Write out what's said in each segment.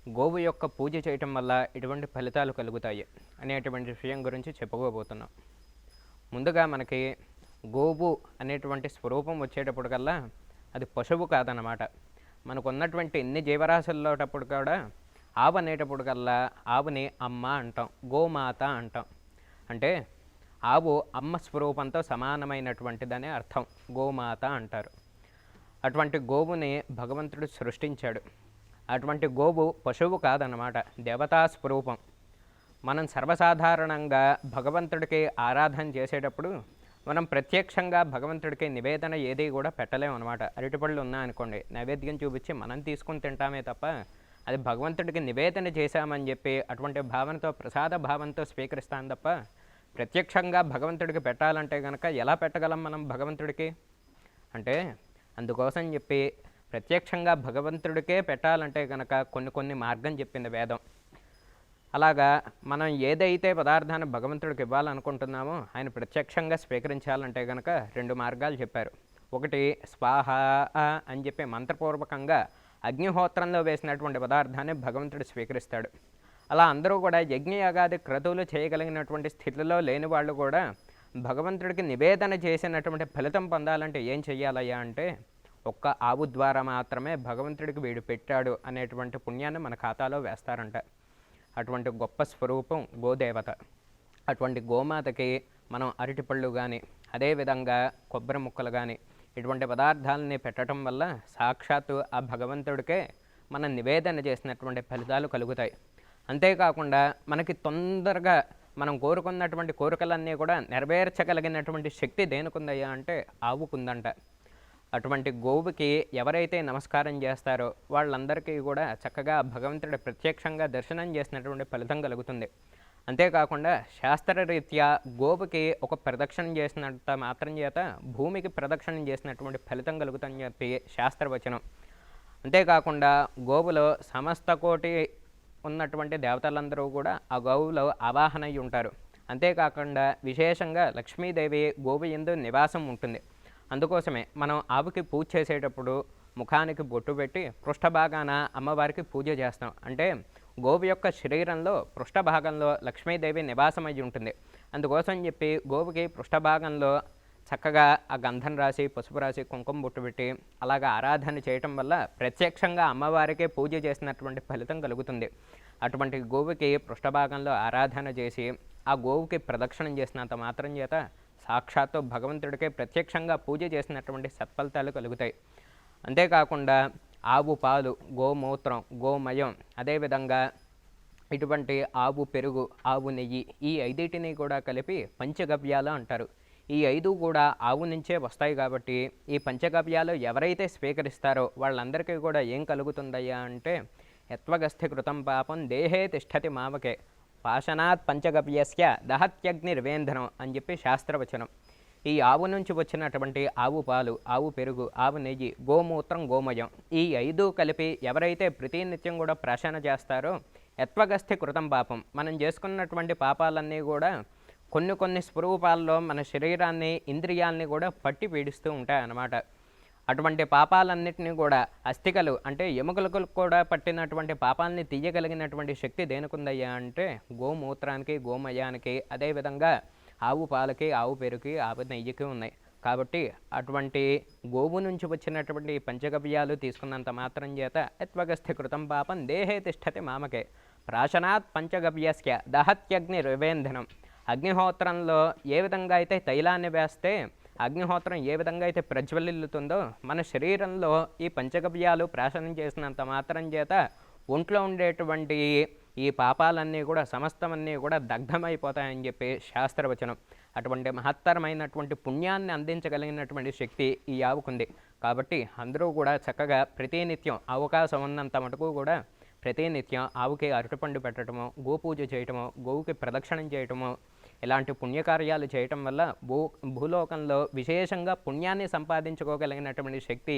గోవు యొక్క పూజ చేయటం వల్ల ఎటువంటి ఫలితాలు కలుగుతాయి అనేటువంటి విషయం గురించి చెప్పుకోబోతున్నాం. ముందుగా మనకి గోవు అనేటువంటి స్వరూపం వచ్చేటప్పటికల్లా అది పశువు కాదన్నమాట. మనకు ఉన్నటువంటి ఎన్ని జీవరాశుల్లోటప్పుడు కూడా ఆవు అనేటప్పటికల్లా ఆవుని అమ్మ అంటాం, గోమాత అంటాం. అంటే ఆవు అమ్మ స్వరూపంతో సమానమైనటువంటిదనే అర్థం, గోమాత అంటారు. అటువంటి గోవుని భగవంతుడు సృష్టించాడు. అటువంటి గోవు పశువు కాదన్నమాట, దేవతా స్వరూపం. మనం సర్వసాధారణంగా భగవంతుడికి ఆరాధన చేసేటప్పుడు మనం ప్రత్యక్షంగా భగవంతుడికి నివేదన ఏది కూడా పెట్టలేము అనమాట. అరటిపళ్ళు ఉన్నాయనుకోండి, నైవేద్యం చూపించి మనం తీసుకుని తింటామే తప్ప అది భగవంతుడికి నివేదన చేశామని చెప్పి అటువంటి భావనతో, ప్రసాద భావంతో స్వీకరిస్తాం తప్ప ప్రత్యక్షంగా భగవంతుడికి పెట్టాలంటే కనుక ఎలా పెట్టగలం మనం భగవంతుడికి? అంటే అందుకోసం చెప్పి ప్రత్యక్షంగా భగవంతుడికే పెట్టాలంటే కనుక కొన్ని మార్గం చెప్పింది వేదం. అలాగా మనం ఏదైతే పదార్థాన్ని భగవంతుడికి ఇవ్వాలనుకుంటున్నామో ఆయన ప్రత్యక్షంగా స్వీకరించాలంటే కనుక 2 మార్గాలు చెప్పారు. ఒకటి స్వాహ అని చెప్పి మంత్రపూర్వకంగా అగ్నిహోత్రంలో వేసినటువంటి పదార్థాన్ని భగవంతుడు స్వీకరిస్తాడు. అలా అందరూ కూడా యజ్ఞయాగాది క్రతువులు చేయగలిగినటువంటి స్థితిలో లేని వాళ్ళు కూడా భగవంతుడికి నివేదన చేసినటువంటి ఫలితం పొందాలంటే ఏం చెయ్యాలయ్యా అంటే ఒక్క ఆవు ద్వారా మాత్రమే భగవంతుడికి వీడు పెట్టాడు అనేటువంటి పుణ్యాన్ని మన ఖాతాలో వేస్తారంట. అటువంటి గొప్ప స్వరూపం గోదేవత. అటువంటి గోమాతకి మనం అరటిపళ్ళు కానీ అదేవిధంగా కొబ్బరి ముక్కలు కానీ ఇటువంటి పదార్థాలని పెట్టడం వల్ల సాక్షాత్తు ఆ భగవంతుడికే మనం నివేదన చేసినటువంటి ఫలితాలు కలుగుతాయి. అంతేకాకుండా మనకి తొందరగా మనం కోరుకున్నటువంటి కోరికలన్నీ కూడా నెరవేర్చగలిగినటువంటి శక్తి దేనికుందయ్యా అంటే ఆవుకుందంట. అటువంటి గోవుకి ఎవరైతే నమస్కారం చేస్తారో వాళ్ళందరికీ కూడా చక్కగా భగవంతుడి ప్రత్యక్షంగా దర్శనం చేసినటువంటి ఫలితం కలుగుతుంది. అంతేకాకుండా శాస్త్రరీత్యా గోవుకి ఒక ప్రదక్షిణ చేసినంత మాత్రం చేత భూమికి ప్రదక్షిణం చేసినటువంటి ఫలితం కలుగుతుందని చెప్పి శాస్త్రవచనం. అంతేకాకుండా గోవులో సమస్త కోటి ఉన్నటువంటి దేవతలందరూ కూడా ఆ గోవులో ఆవాహనయ్యి ఉంటారు. అంతేకాకుండా విశేషంగా లక్ష్మీదేవి గోవు యందు నివాసం ఉంటుంది. అందుకోసమే మనం ఆవుకి పూజ చేసేటప్పుడు ముఖానికి బొట్టు పెట్టి పృష్ఠభాగాన అమ్మవారికి పూజ చేస్తాం. అంటే గోవు యొక్క శరీరంలో పృష్ఠభాగంలో లక్ష్మీదేవి నివాసం అయి ఉంటుంది. అందుకోసం చెప్పి గోవుకి పృష్ఠభాగంలో చక్కగా ఆ గంధం రాసి, పసుపు రాసి, కుంకుమ బొట్టు పెట్టి అలాగా ఆరాధన చేయటం వల్ల ప్రత్యక్షంగా అమ్మవారికే పూజ చేసినటువంటి ఫలితం కలుగుతుంది. అటువంటి గోవుకి పృష్ఠభాగంలో ఆరాధన చేసి ఆ గోవుకి ప్రదక్షిణం చేసినంత మాత్రం చేత సాక్షాత్తు భగవంతుడికే ప్రత్యక్షంగా పూజ చేసినటువంటి సత్ఫలితాలు కలుగుతాయి. అంతేకాకుండా ఆవు పాలు, గోమూత్రం, గోమయం, అదేవిధంగా ఇటువంటి ఆవు పెరుగు, ఆవు నెయ్యి, ఈ 5టిని కూడా కలిపి పంచగవ్యాలు అంటారు. ఈ 5 కూడా ఆవు నుంచే వస్తాయి కాబట్టి ఈ పంచగవ్యాలు ఎవరైతే స్వీకరిస్తారో వాళ్ళందరికీ కూడా ఏం కలుగుతుందయ్యా అంటే యత్వగస్థి కృతం పాపం దేహే తిష్టతి మావకే పాశనాత్ పంచగవ్యస్య దహత్యగ్నిర్వేంధనం అని చెప్పి శాస్త్రవచనం. ఈ ఆవు నుంచి వచ్చినటువంటి ఆవు పాలు, ఆవు పెరుగు, ఆవు నెయ్యి, గోమూత్రం, గోమయం, ఈ 5 కలిపి ఎవరైతే ప్రతినిత్యం కూడా ప్రాశన చేస్తారో యత్వగస్థి కృతం పాపం, మనం చేసుకున్నటువంటి పాపాలన్నీ కూడా కొన్ని స్వరూపాల్లో మన శరీరాన్ని, ఇంద్రియాలని కూడా పట్టి పీడిస్తూ ఉంటాయన్నమాట. అటువంటి పాపాలన్నింటినీ కూడా అస్థికలు అంటే ఎముకలకు కూడా పట్టినటువంటి పాపాలని తీయగలిగినటువంటి శక్తి దేనికుందయ్యా అంటే గోమూత్రానికి, గోమయానికి, అదేవిధంగా ఆవు పాలకి, ఆవు పెరుగు, ఆవు నెయ్యికి ఉన్నాయి. కాబట్టి అటువంటి గోవు నుంచి వచ్చినటువంటి పంచగవ్యాలు తీసుకున్నంత మాత్రం చేత యత్వగస్థి కృతం పాపం దేహే తిష్టతి మామకే ప్రాశనాత్ పంచగవ్యస్య దహత్యగ్ని రివేంధనం. అగ్నిహోత్రంలో ఏ విధంగా అయితే తైలాన్ని వేస్తే అగ్నిహోత్రం ఏ విధంగా అయితే ప్రజ్వలిల్లుతుందో మన శరీరంలో ఈ పంచగవ్యాలు ప్రాశనం చేసినంత మాత్రం చేత ఒంట్లో ఉండేటువంటి ఈ పాపాలన్నీ కూడా సమస్తమన్నీ కూడా దగ్ధమైపోతాయని చెప్పి శాస్త్రవచనం. అటువంటి మహత్తరమైనటువంటి పుణ్యాన్ని అందించగలిగినటువంటి శక్తి ఈ ఆవుకుంది. కాబట్టి అందరూ కూడా చక్కగా ప్రతినిత్యం అవకాశం ఉన్నంత మటుకు కూడా ప్రతినిత్యం ఆవుకి అరటిపండు పెట్టడమో, గోపూజ చేయటమో, గోవుకి ప్రదక్షిణం చేయటమో ఇలాంటి పుణ్యకార్యాలు చేయటం వల్ల భూలోకంలో విశేషంగా పుణ్యాన్ని సంపాదించుకోగలిగినటువంటి శక్తి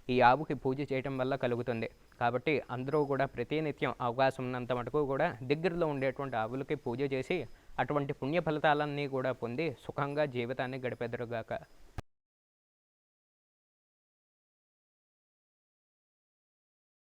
ఈ ఆవుకి పూజ చేయటం వల్ల కలుగుతుంది. కాబట్టి అందరూ కూడా ప్రతినిత్యం అవకాశం ఉన్నంత మటుకు కూడా దగ్గరలో ఉండేటువంటి ఆవులకి పూజ చేసి అటువంటి పుణ్య ఫలితాలన్నీ కూడా పొంది సుఖంగా జీవితాన్ని గడిపెదరుగాక.